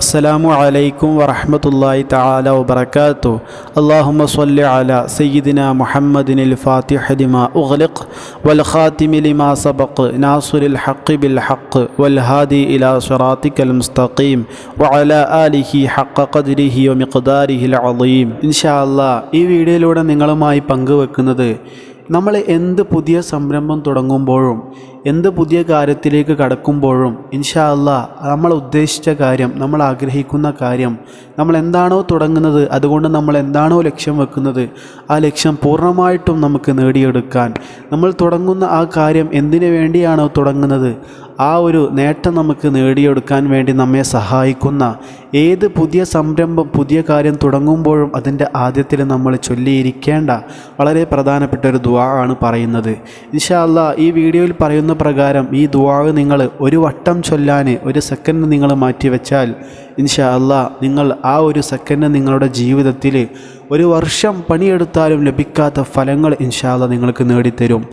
السلام عليكم ورحمة الله تعالى وبركاته. اللهم صل على سيدنا محمد الفاتح لما أغلق والخاتم لما سبق ناصر الحق بالحق والهادي إلى صراطك المستقيم وعلى آله حق قدره ومقداره العظيم. إن شاء الله ഈ വീഡിയോയിലൂടെ നിങ്ങളുമായി പങ്കുവെക്കുന്നത് നമ്മൾ എന്ത് പുതിയ സംരംഭം തുടങ്ങുമ്പോഴും എന്ത് പുതിയ കാര്യത്തിലേക്ക് കടക്കുമ്പോഴും ഇൻഷാ അല്ലാഹ് നമ്മൾ ഉദ്ദേശിച്ച കാര്യം, നമ്മൾ ആഗ്രഹിക്കുന്ന കാര്യം, നമ്മൾ എന്താണോ തുടങ്ങുന്നത്, അതുകൊണ്ട് നമ്മൾ എന്താണോ ലക്ഷ്യം വെക്കുന്നത്, ആ ലക്ഷ്യം പൂർണ്ണമായിട്ടും നമുക്ക് നേടിയെടുക്കാൻ, നമ്മൾ തുടങ്ങുന്ന ആ കാര്യം എന്തിനു വേണ്ടിയാണോ തുടങ്ങുന്നത് ആ ഒരു നേട്ടം നമുക്ക് നേടിയെടുക്കാൻ വേണ്ടി നമ്മെ സഹായിക്കുന്ന ഏത് പുതിയ സംരംഭം, പുതിയ കാര്യം തുടങ്ങുമ്പോഴും അതിൻ്റെ ആദ്യത്തിൽ നമ്മൾ ചൊല്ലിയിരിക്കേണ്ട വളരെ പ്രധാനപ്പെട്ട ഒരു ദുആ ആണ് പറയുന്നത്. ഇൻഷാ അല്ലാഹ് ഈ വീഡിയോയിൽ പറയുന്ന പ്രകാരം ഈ ദുആ നിങ്ങൾ ഒരു വട്ടം ചൊല്ലാൻ ഒരു സെക്കൻഡ് നിങ്ങൾ മാറ്റിവെച്ചാൽ ഇൻഷാ അല്ലാഹ് നിങ്ങൾ ആ ഒരു സെക്കൻഡ് നിങ്ങളുടെ ജീവിതത്തിൽ ഒരു വർഷം പണിയെടുത്താലും ലഭിക്കാത്ത ഫലങ്ങൾ ഇൻഷാ അല്ലാഹ് നിങ്ങൾക്ക് നേടിത്തരും.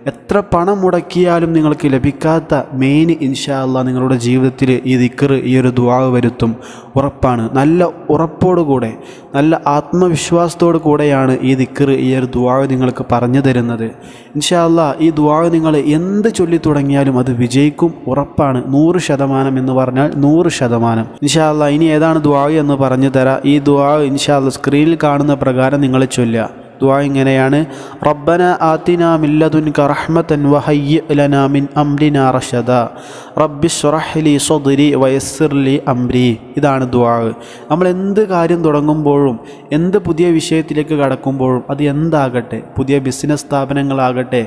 എത്ര പണം മുടക്കിയാലും നിങ്ങൾക്ക് ലഭിക്കാത്ത മെയിൻ ഇൻഷാ അല്ലാഹ് നിങ്ങളുടെ ജീവിതത്തിൽ ഈ ദിക്ർ, ഈ ഒരു ദുആ വരുത്തും. ഉറപ്പാണ്. നല്ല ഉറപ്പോടുകൂടെ, നല്ല ആത്മവിശ്വാസത്തോടു കൂടെയാണ് ഈ ദിക്ർ, ഈ ഒരു ദുആ നിങ്ങൾക്ക് പറഞ്ഞു തരുന്നത്. ഇൻഷാ അല്ലാഹ് ഈ ദുആ നിങ്ങൾ എന്ത് ചൊല്ലി തുടങ്ങിയാലും അത് വിജയിക്കും. ഉറപ്പാണ്. 100% എന്ന് പറഞ്ഞാൽ 100%. ഇൻഷാ അല്ലാഹ് ഇനി ഏതാണ് ദുആ എന്ന് പറഞ്ഞു തരാം. ഈ ദുആ ഇൻഷാ അല്ലാഹ് സ്ക്രീനിൽ കാണുന്ന പ്രകാരം നിങ്ങൾ ചൊല്ലുക. ദുആ ഇങ്ങനെയാണ്: റബ്ബന ആതിനാ മിൻ ലദുൻക റഹ്മതൻ വഹയ്യി ലനാ മിൻ അംരിനാ റഷദാ റബ്ബിശ്റഹ് ലി സദ്രി വയസ്സിർ ലി അംരി. ഇതാണ് ദുആ. നമ്മൾ എന്ത് കാര്യം തുടങ്ങുമ്പോഴും എന്ത് പുതിയ വിഷയത്തിലേക്ക് കടക്കുമ്പോഴും അത് എന്താകട്ടെ, പുതിയ ബിസിനസ് സ്ഥാപനങ്ങളാകട്ടെ,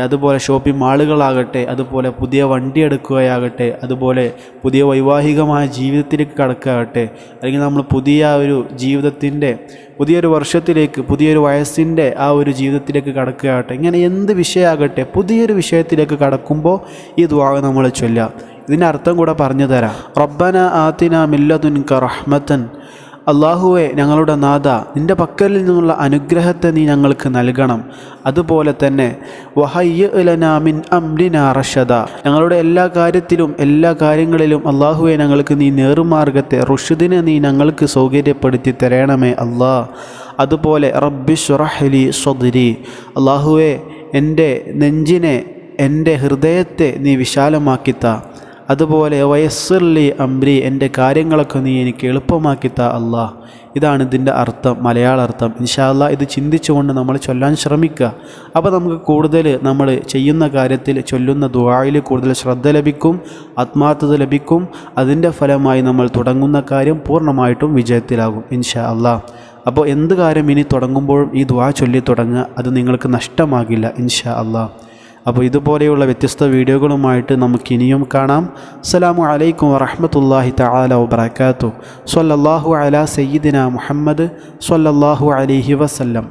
അതുപോലെ ഷോപ്പിംഗ് മാളുകളാകട്ടെ, അതുപോലെ പുതിയ വണ്ടി എടുക്കുകയാകട്ടെ, അതുപോലെ പുതിയ വൈവാഹികമായ ജീവിതത്തിലേക്ക് കടക്കുകയാകട്ടെ, അല്ലെങ്കിൽ നമ്മൾ പുതിയ ഒരു ജീവിതത്തിൻ്റെ പുതിയൊരു വർഷത്തിലേക്ക്, പുതിയൊരു വയസ്സിൻ്റെ ആ ഒരു ജീവിതത്തിലേക്ക് കടക്കുകയാകട്ടെ, ഇങ്ങനെ എന്ത് വിഷയമാകട്ടെ, പുതിയൊരു വിഷയത്തിലേക്ക് കടക്കുമ്പോൾ ഈ ദുആ നമ്മൾ ചൊല്ലുക. ഇതിൻ്റെ അർത്ഥം കൂടെ പറഞ്ഞു തരാം. റബ്ബന ആതിനാ മിൻ ലദുൻക റഹ്മതൻ, അള്ളാഹുവെ ഞങ്ങളുടെ നാഥ, നിൻ്റെ പക്കലിൽ നിന്നുള്ള അനുഗ്രഹത്തെ നീ ഞങ്ങൾക്ക് നൽകണം. അതുപോലെ തന്നെ വഹയ്യി ലനാ മിൻ അംരിനാ റഷദാ, ഞങ്ങളുടെ എല്ലാ കാര്യത്തിലും എല്ലാ കാര്യങ്ങളിലും അള്ളാഹുവെ ഞങ്ങൾക്ക് നീ നേർമാർഗത്തെ, റുഷ്ദിനെ നീ ഞങ്ങൾക്ക് സൗകര്യപ്പെടുത്തി തരണമേ അല്ലാ. അതുപോലെ റബ്ബിശ്റഹ് ലി സദ്രി, അള്ളാഹുവെ എൻ്റെ നെഞ്ചിനെ, എൻ്റെ ഹൃദയത്തെ നീ വിശാലമാക്കിത്താ. അതുപോലെ വയസ്സിർ ലി അംരി, എൻ്റെ കാര്യങ്ങളൊക്കെ നീ എനിക്ക് എളുപ്പമാക്കിത്താ അല്ലാഹ്. ഇതാണ് ഇതിൻ്റെ അർത്ഥം, മലയാള അർത്ഥം. ഇൻഷാ അല്ലാഹ് ഇത് ചിന്തിച്ചുകൊണ്ട് നമ്മൾ ചൊല്ലാൻ ശ്രമിക്കുക. അപ്പോൾ നമുക്ക് കൂടുതൽ നമ്മൾ ചെയ്യുന്ന കാര്യത്തിൽ, ചൊല്ലുന്ന ദുആയിൽ കൂടുതൽ ശ്രദ്ധ ലഭിക്കും, ആത്മാർത്ഥത ലഭിക്കും. അതിൻ്റെ ഫലമായി നമ്മൾ തുടങ്ങുന്ന കാര്യം പൂർണ്ണമായിട്ടും വിജയത്തിലാകും ഇൻഷാ അല്ലാഹ്. അപ്പോൾ എന്ത് കാര്യം ഇനി തുടങ്ങുമ്പോഴും ഈ ദുആ ചൊല്ലി തുടങ്ങുക. അത് നിങ്ങൾക്ക് നഷ്ടമാകില്ല ഇൻഷാ അല്ലാഹ്. അപ്പോൾ ഇതുപോലെയുള്ള വ്യത്യസ്ത വീഡിയോകളുമായിട്ട് നമുക്കിനിയും കാണാം. അസ്സലാമു അലൈക്കും വറഹ്മത്തുള്ളാഹി തആല വബറകാതുഹു. സ്വല്ലല്ലാഹു അലാ സയ്യിദിനാ മുഹമ്മദ് സ്വല്ലല്ലാഹു അലൈഹി വസല്ലം.